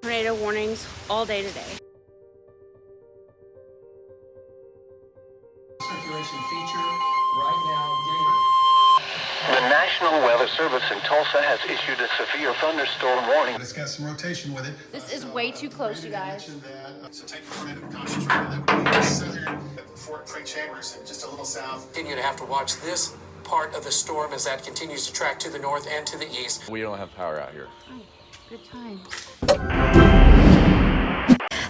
Tornado warnings all day today. Circulation feature right now getting The National Weather Service in Tulsa has issued a severe thunderstorm warning. It's got some rotation with it. This is way too close, you guys. So take the tornado precautions right now. That would be southern Fort Creek Chambers and just a little south. Continue to have to watch this part of the storm as that continues to track to the north and to the east. We don't have power out here. Oh, good times.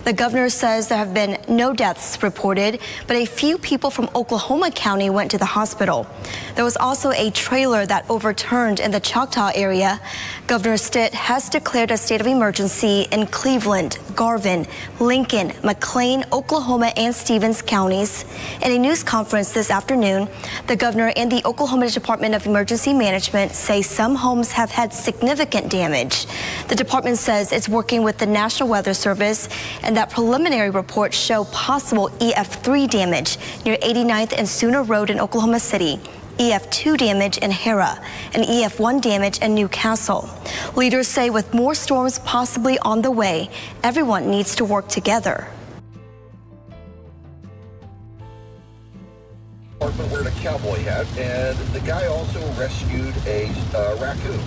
The governor says there have been no deaths reported, but a few people from Oklahoma County went to the hospital. There was also a trailer that overturned in the Choctaw area. Governor Stitt has declared a state of emergency in Cleveland, Garvin, Lincoln, McLean, Oklahoma, and Stevens counties. In a news conference this afternoon, the governor and the Oklahoma Department of Emergency Management say some homes have had significant damage. The department says it's working with the National Weather Service, and that preliminary reports show possible EF3 damage near 89th and Sooner Road in Oklahoma City, EF2 damage in Hera, and EF1 damage in Newcastle. Leaders say with more storms possibly on the way, everyone needs to work together. Wearing a cowboy hat, and the guy also rescued a raccoon.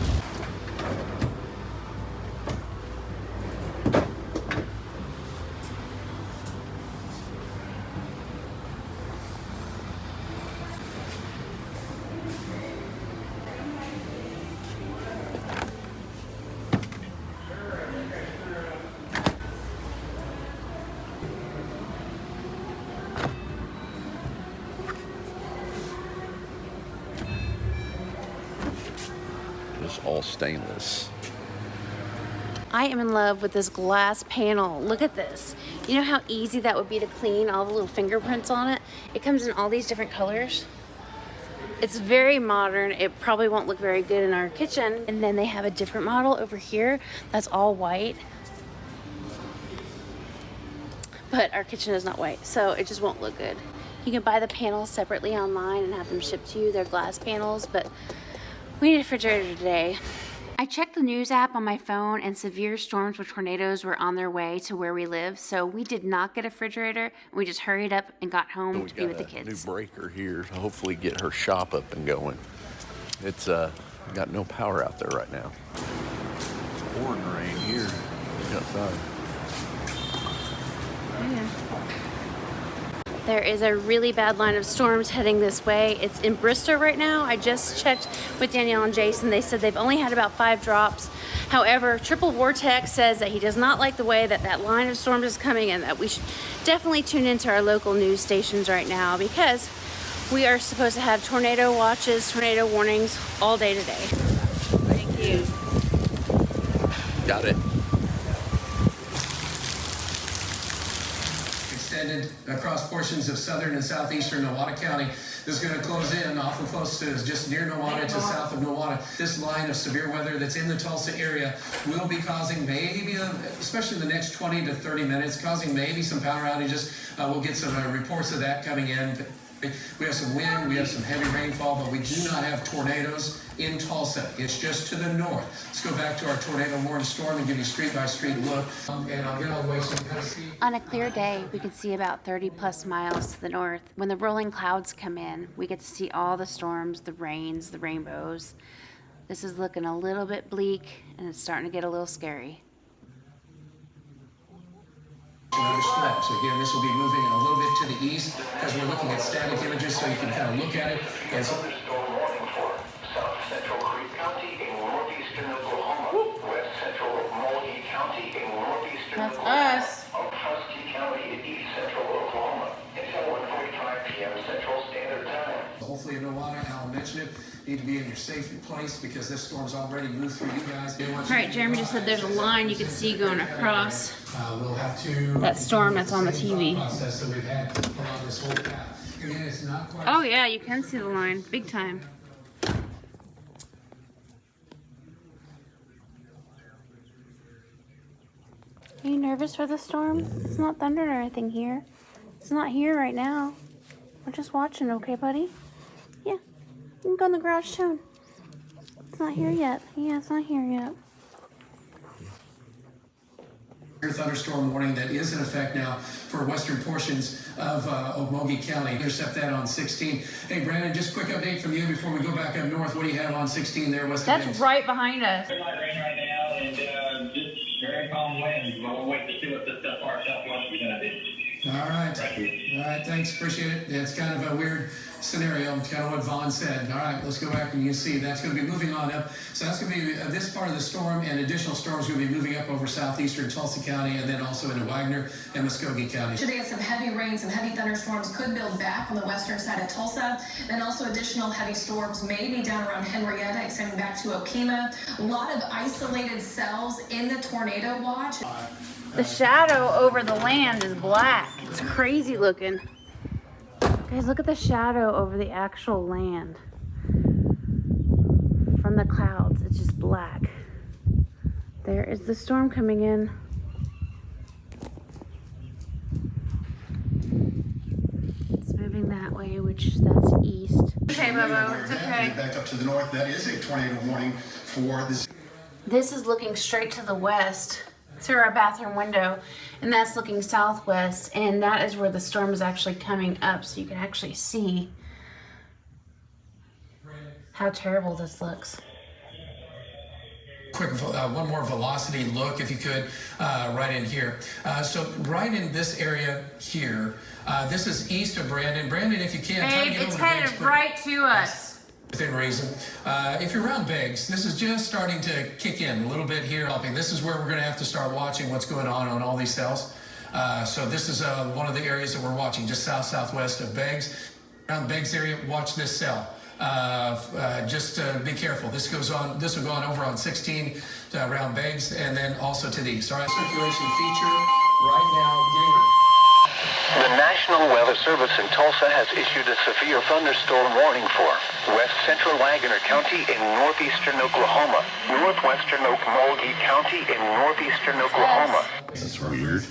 It's all stainless. I am in love with this glass panel. Look at this. You know how easy that would be to clean, all the little fingerprints on it? It comes in all these different colors. It's very modern. It probably won't look very good in our kitchen. And then they have a different model over here that's all white. But our kitchen is not white, so it just won't look good. You can buy the panels separately online and have them shipped to you. They're glass panels, but we need a refrigerator today. I checked the news app on my phone, and severe storms with tornadoes were on their way to where we live, so we did not get a refrigerator. We just hurried up and got home to be with the kids. New breaker here to hopefully get her shop up and going. It's got no power out there right now. Pouring rain here. Outside. Yeah. There is a really bad line of storms heading this way. It's in Bristol right now. I just checked with Danielle and Jason. They said they've only had about 5 drops. However, Triple Vortex says that he does not like the way that that line of storms is coming, and that we should definitely tune into our local news stations right now, because we are supposed to have tornado watches, tornado warnings all day today. Thank you. Got it. Extended across portions of southern and southeastern Nowata County. This is going to close in awful close to just near Nowata to south of Nowata. This line of severe weather that's in the Tulsa area will be causing maybe, especially in the next 20 to 30 minutes, causing maybe some power outages. We'll get some reports of that coming in. We have some wind, we have some heavy rainfall, but we do not have tornadoes in Tulsa. It's just to the north. Let's go back to our tornado warning storm and give you a street-by-street look. And I'll get all the way so you can kind of see. On a clear day, we can see about 30 plus miles to the north. When the rolling clouds come in, we get to see all the storms, the rains, the rainbows. This is looking a little bit bleak, and it's starting to get a little scary. Another stretch. Again, this will be moving a little bit to the east because we're looking at static images, so you can kind of look at it. And so, Thunderstorm warning for South Central Creek County in northeastern Oklahoma, West Central Mulligan County in northeastern That's Oklahoma, us. Husky County in east central Oklahoma until 1:45 p.m. Central Standard Time. hopefully in Nowata, Al mentioned it, need to be in your safe place because this storm's already moved through you guys. All right, Jeremy just said there's a line you can see going across We'll have to that storm that's on the TV. process that we've had along this whole path. Again, it's not quite. Oh yeah, you can see the line, big time. Are you nervous for the storm? It's not thunder or anything here. It's not here right now. We're just watching, okay, buddy? Yeah. You can go in the garage soon. It's not here yet. Yeah, it's not here yet. Thunderstorm warning that is in effect now for western portions of Omogi County. Intercept that on 16. Hey, Brandon, just quick update from you before we go back up north. What do you have on 16 there west of That's Biggs? right behind us. Very light rain right now, and just very calm winds. We'll wait to see what this stuff far southwest we're going to do. All right. All right, thanks. Appreciate it. It's kind of a weird scenario, kind of what Vaughn said. All right, let's go back and you see that's going to be moving on up. So that's going to be this part of the storm, and additional storms going to be moving up over southeastern Tulsa County and then also into Wagner and Muskogee County. Today, some heavy rain, some heavy thunderstorms could build back on the western side of Tulsa. Then also additional heavy storms may be down around Henrietta, extending back to Okemah. A lot of isolated cells in the tornado watch. The shadow over the land is black. It's crazy looking. Guys, look at the shadow over the actual land. From the clouds, it's just black. There is the storm coming in. It's moving that way, which that's east. Okay, Bobo, it's okay. Back up to the north, that is a tornado warning for this. This is looking straight to the west through our bathroom window, and that's looking southwest, and that is where the storm is actually coming up, so you can actually see how terrible this looks. Quick, one more velocity look, if you could, right in here. So right in this area here, this is east of Brandon. Brandon, if you can, try to get It's over to headed Biggs, right to us. within reason. If you're around Biggs, this is just starting to kick in a little bit here. This is where we're going to have to start watching what's going on all these cells. So this is one of the areas that we're watching, just southwest of Biggs. Around Biggs area, watch this cell. Just be careful. This will go on over on 16 around Biggs, and then also to the east. All right, circulation feature right now. The National Weather Service in Tulsa has issued a severe thunderstorm warning for west central Wagner County in northeastern Oklahoma, northwestern Okmulgee County in northeastern Oklahoma. That's weird.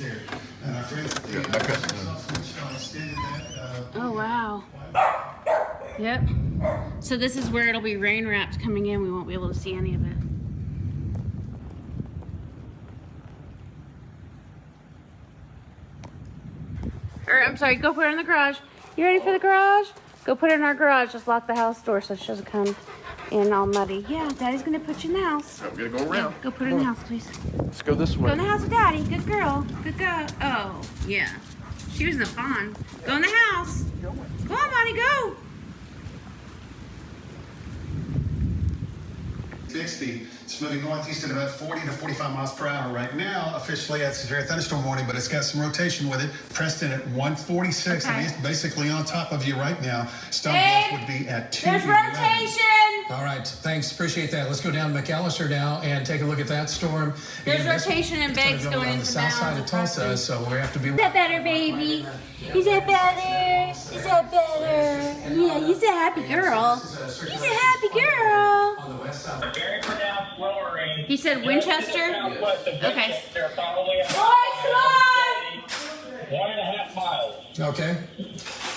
Oh, wow. Yep. So this is where it'll be rain wrapped coming in. We won't be able to see any of it. Or, I'm sorry, go put it in the garage. You ready for the garage? Go put it in our garage. Just lock the house door so she doesn't come in all muddy. Yeah, Daddy's gonna put you in the house. I'm gonna go around. Yeah, go put it in the house, please. Let's go this Go way. in the house with Daddy. Good girl. Good girl. Oh, yeah. She was in the pond. Go in the house. Go on, Bonnie, go. Bixby. It's moving northeast at about 40 to 45 miles per hour right now. Officially, it's a severe thunderstorm warning, but it's got some rotation with it. Preston at 146, and he's basically on top of you right now. Stonebluff would be at 2. There's rotation. All right, thanks. Appreciate that. Let's go down to McAllister now and take a look at that storm. There's Again, rotation in Biggs it's going on the into south side of mounds Tulsa, so we have to be. Is that better, baby? Is that better? Is that better? Yeah, you're a happy girl. He's a happy girl. On the west side. Very pronounced slower rain. He said Winchester? Southwest of Okay. Winchester, probably Boys, come on! 1.5 miles. Okay.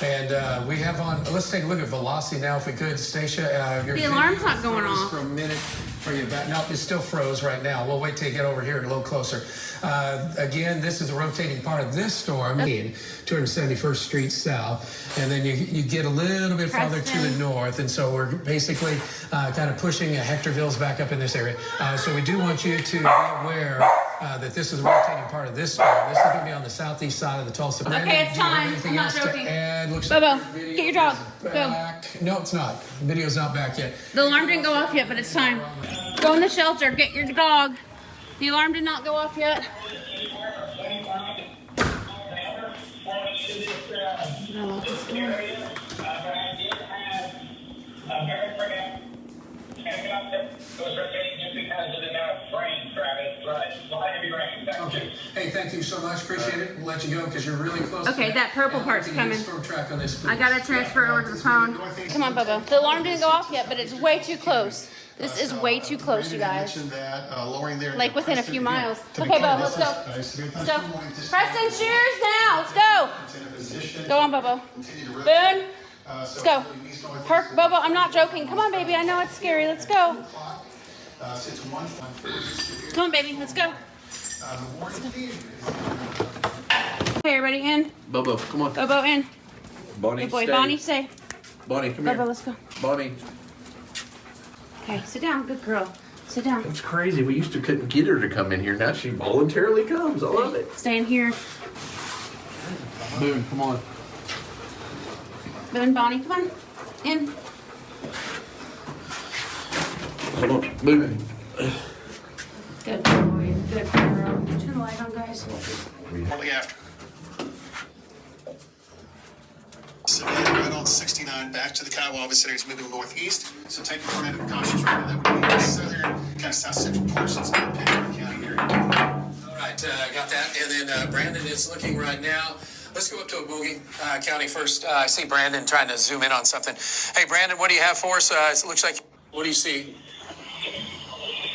And we have on, let's take a look at velocity now if we could. Stacia, your The alarm's video not going froze off. for a minute. Are you back? No, it's still froze right now. We'll wait till you get over here a little closer. Again, this is the rotating part of this storm. 271st Street south. And then you get a little bit farther to the north. And so we're basically kind of pushing Hectorville's back up in this area. So we do want you to be aware that this is the rotating part of this storm. This is going to be on the southeast side of the Tulsa. Okay, it's do you have time. anything I'm not else to joking. add? Looks Bobo, like your get your dog. video Go. is back. No, it's not. The video's not back yet. The alarm didn't go off yet, but it's time. Go in the shelter. Get your dog. The alarm did not go off yet. Okay. Hey, thank you so much. Appreciate it. We'll let you go because you're really close. Okay, to that purple And part's we can get a coming. storm track on this, I please. gotta transfer over to the phone. Come on, Bubba. The alarm didn't go off yet, but it's way too close. This is way too close, you guys. Like within a few miles. Okay, Bubba, let's go. Let's go. Preston, shears now. Let's go. Go on, Bubba. Boone. Let's go. Bubba, I'm not joking. Come on, baby. I know it's scary. Let's go. Come on, baby. Let's go. Okay, everybody in? Bobo, come on. Bobo in. Bonnie, Good boy. stay. Bonnie, stay. Bonnie, come Bobo, here. let's go. Bonnie. Okay, sit down. Good girl. Sit down. It's crazy. We used to couldn't get her to come in here. Now she voluntarily comes. I love it. Stay in here. Boone, come on. Boone, Bonnie, come on. In. Come on, Boone. Good boy. Good girl. Turn the light on, guys. Shortly after. Right on 69 back to the Kiowa vicinity is moving northeast. So take your tornado precautions right now. That would be the southern, kind of south central portions of the Paragon County area. All right, got that. And then Brandon is looking right now. Let's go up to Obogie County first. I see Brandon trying to zoom in on something. Hey, Brandon, what do you have for us? It looks like, what do you see?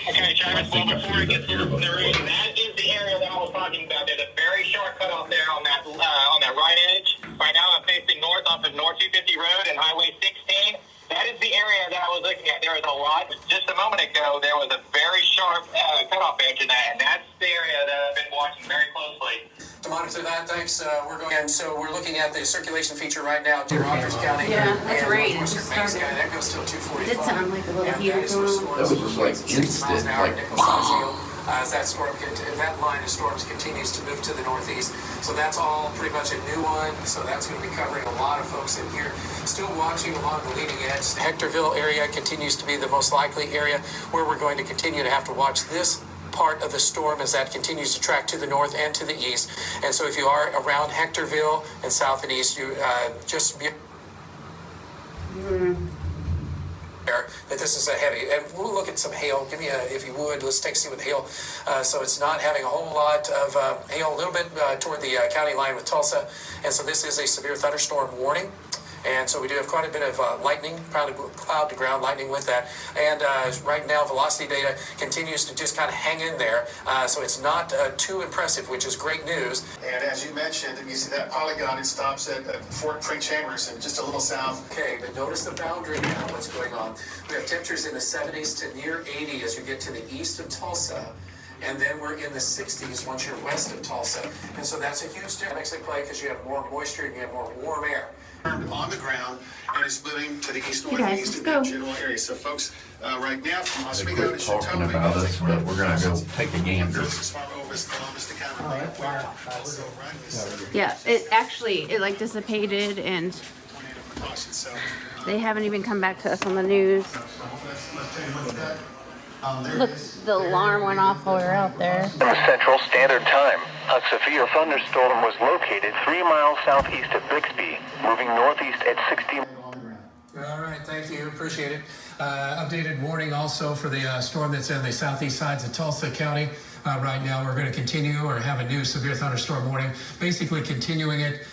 Okay, Travis, well, before it gets to the room, that is the area that I was talking about. There's a very sharp cutoff there on that right edge. Right now, I'm facing north off of North 250 Road and Highway 16. That is the area that I was looking at. There was a lot. Just a moment ago, there was a very sharp cutoff edge in that, and that's the area that I've been watching very closely. To monitor that, thanks. We're going, and so we're looking at the circulation feature right now, Crockers County. Yeah, that's and right. Western It Banks started. County. That goes till 245. It did sound like a little And heater that is going where on. storms That was just like 60 miles instant, an hour, like, Nichols Conceal. As that storm, that line of storms continues to move to the northeast. So that's all pretty much a new one. So that's going to be covering a lot of folks in here. Still watching along the leading edge. The Hectorville area continues to be the most likely area where we're going to continue to have to watch this part of the storm as that continues to track to the north and to the east. And so if you are around Hectorville and south and east, you just be that this is a heavy, and we'll look at some hail. Give me if you would, let's take a see with hail. So it's not having a whole lot of hail, a little bit toward the county line with Tulsa, and so this is a severe thunderstorm warning. And so we do have quite a bit of lightning, probably cloud to ground lightning with that. And right now, velocity data continues to just kind of hang in there. So it's not too impressive, which is great news. And as you mentioned, you see that polygon, it stops at Fort Pre-Chambers and just a little south. Okay, but notice the boundary now, what's going on. We have temperatures in the 70s to near 80 as you get to the east of Tulsa. And then we're in the 60s once you're west of Tulsa. And so that's a huge difference at play because you have more moisture and you have more warm air. On the ground, and it's moving to the east guys, northeast in let's that general area. So, folks, right now from They Oswego quit to talking Chautauqua, about us, but we're gonna go take a gander. as far over as Columbus to kind of also right this Yeah, it actually, it like dissipated and tornado precautions. So, they haven't even come back to us on the news. Look, the alarm went off while we were out there. Central Standard Time. A severe thunderstorm was located 3 miles southeast of Bixby, moving northeast at 60. All right, thank you, appreciate it. Updated warning also for the storm that's in the southeast sides of Tulsa County. Right now, we're going to continue or have a new severe thunderstorm warning, basically continuing it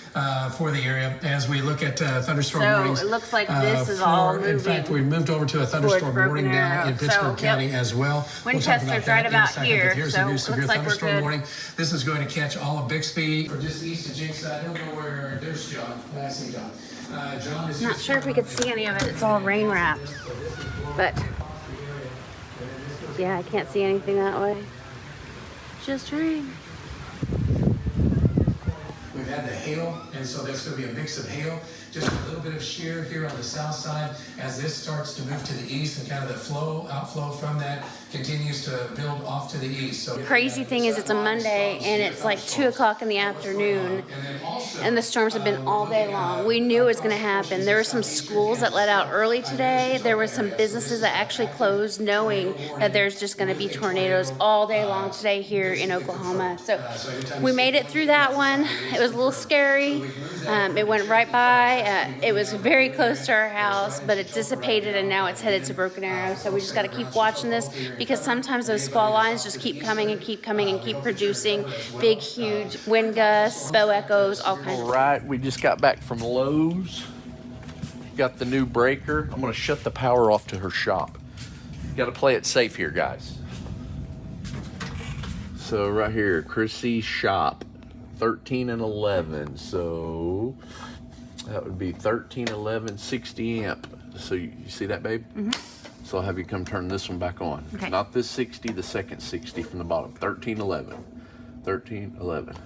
for the area as we look at thunderstorm warnings. So it looks like this is all moving. In fact, we moved over to a thunderstorm towards warning Broken now Arrow. in Pittsburgh So, County yep. as well. Winchester's right about here, But here's so the new looks severe like we're thunderstorm good. warning. This is going to catch all of Bixby or just east of Jinx. I don't know where. There's John. I see John. John is Not just sure if we could see any of it. It's all rain wrapped. But yeah, I can't see anything that way. Just rain. We've had the hail, and so there's going to be a mix of hail, just a little bit of shear here on the south side as this starts to move to the east, and kind of the outflow from that continues to build off to the east. So Crazy thing is it's a Monday and it's like 2 o'clock in the afternoon and the storms have been all day long. We knew it was going to happen. There were some schools that let out early today. There were some businesses that actually closed knowing that there's just going to be tornadoes all day long today here in Oklahoma. So we made it through that one. It was a little scary. It went right by. It was very close to our house, but it dissipated and now it's headed to Broken Arrow. So we just got to keep watching this because sometimes those squall lines just keep coming and keep coming and keep producing big, huge wind gusts, bow echoes, all kinds of All right, we just got back from Lowe's. Got the new breaker. I'm gonna shut the power off to her shop. Got to play it safe here, guys. So right here, Chrissy's shop, 13 and 11. So that would be 13, 11, 60 amp. So you see that, babe? Mm-hmm. So I'll have you come turn this one back on. Okay. Not this 60, the second 60 from the bottom. 13, 11. 13, 11.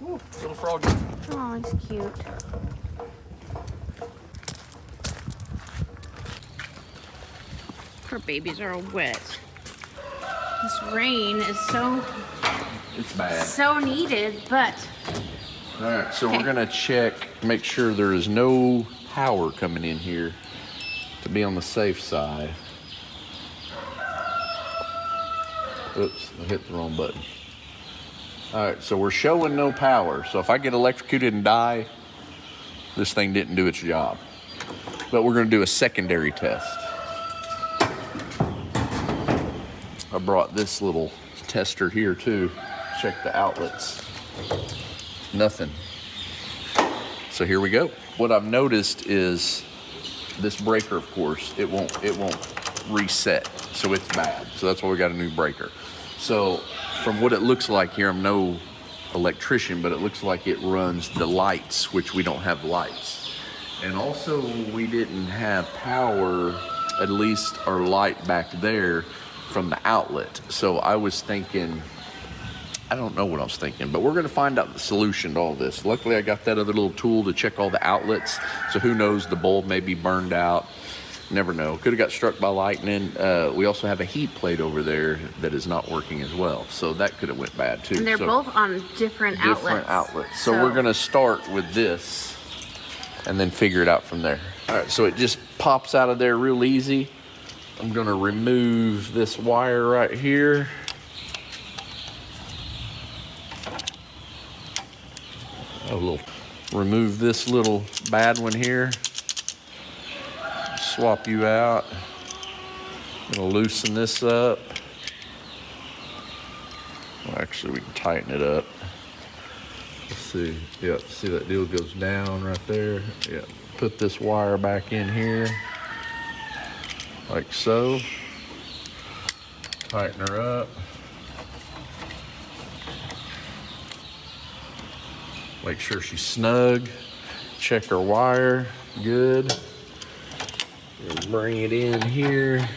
Ooh, little froggy. Oh, he's cute. Poor babies are all wet. This rain is It's bad. so needed, but All right, so we're gonna check, make sure there is no power coming in here to be on the safe side. Oops, I hit the wrong button. All right, so we're showing no power. So if I get electrocuted and die, this thing didn't do its job. But we're gonna do a secondary test. I brought this little tester here too. Check the outlets. Nothing. So here we go. What I've noticed is this breaker, of course, it won't reset. So it's bad. So that's why we got a new breaker. So from what it looks like here, I'm no electrician, but it looks like it runs the lights, which we don't have lights. And also we didn't have power, at least our light back there, from the outlet. So I was thinking, I don't know what I was thinking, but we're gonna find out the solution to all this. Luckily, I got that other little tool to check all the outlets. So who knows, the bulb may be burned out. Never know. Could have got struck by lightning. We also have a heat plate over there that is not working as well. So that could have went bad too. and they're both on different outlets. Different outlets. So we're gonna start with this and then figure it out from there. All right, so it just pops out of there real easy. I'm gonna remove this wire right here. Remove this little bad one here. Swap you out. I'm gonna loosen this up. Well, actually, we can tighten it up. Let's see. Yep, see that deal goes down right there. Yep. Put this wire back in here. Like so. Tighten her up. Make sure she's snug. Check her wire. Good. And bring it in here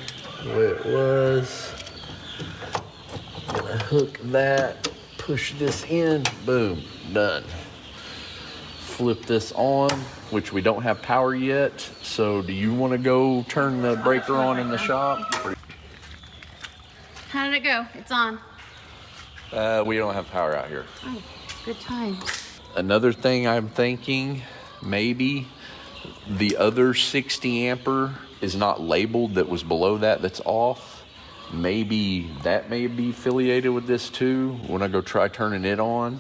the way it was. Gonna hook that. Push this in. Boom. Done. Flip this on, which we don't have power yet. So do you want to go turn the breaker on in the shop? How did it go? It's on. We don't have power out here. Oh, good time. Another thing I'm thinking, maybe the other 60 ampere is not labeled that was below that, that's off. Maybe that may be affiliated with this too when I go try turning it on.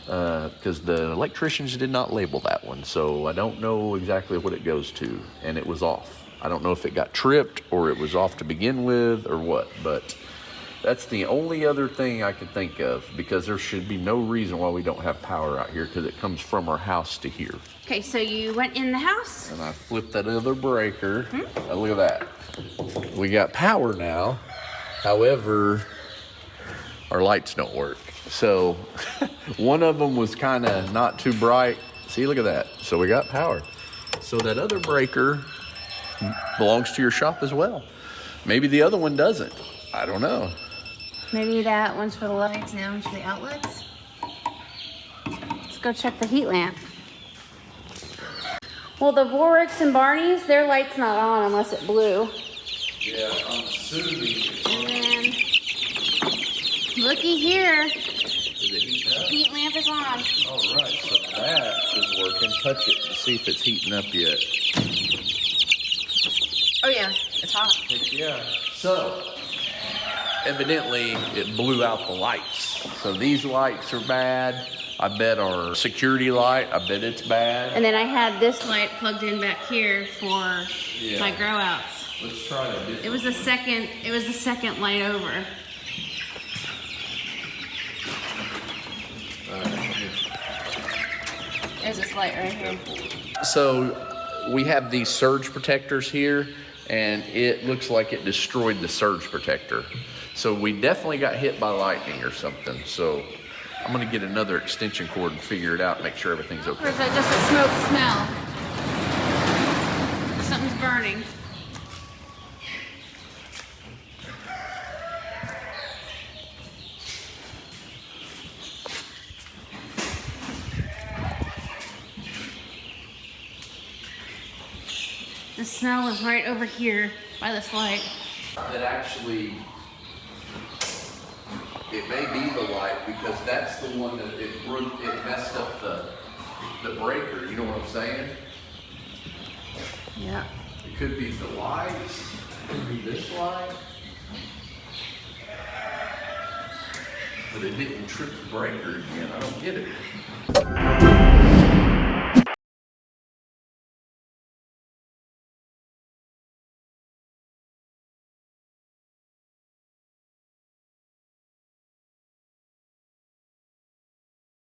Because the electricians did not label that one, so I don't know exactly what it goes to, and it was off. I don't know if it got tripped or it was off to begin with or what, but that's the only other thing I could think of, because there should be no reason why we don't have power out here, because it comes from our house to here. Okay, so you went in the house. And I flipped that other breaker. Look at that. We got power now. However, our lights don't work. So one of them was kind of not too bright. See, look at that. So we got power. So that other breaker belongs to your shop as well. Maybe the other one doesn't. I don't know. Maybe that one's for the lights and that one's for the outlets. Let's go check the heat lamp. Well, the Vorwerks and Barney's, their light's not on unless it blew. Yeah, I'm assuming. And then, looky here. Heat lamp is on. All right, so that is working. Touch it to see if it's heating up yet. Oh yeah, it's hot. Heck yeah. So, evidently, it blew out the lights. So these lights are bad. I bet our security light, I bet it's bad. And then I had this light plugged in back here for my grow outs. Let's try a different. It was the second light over. There's this light right here. So we have these surge protectors here, and it looks like it destroyed the surge protector. So we definitely got hit by lightning or something. So I'm gonna get another extension cord and figure it out, make sure everything's okay. Or is that just a smoke smell? Something's burning. smell is right over here by this light. That actually, it may be the light because that's the one that it messed up the breaker. You know what I'm saying? Yeah. It could be the light. It could be this light. But it didn't trip the breaker again. I don't get it.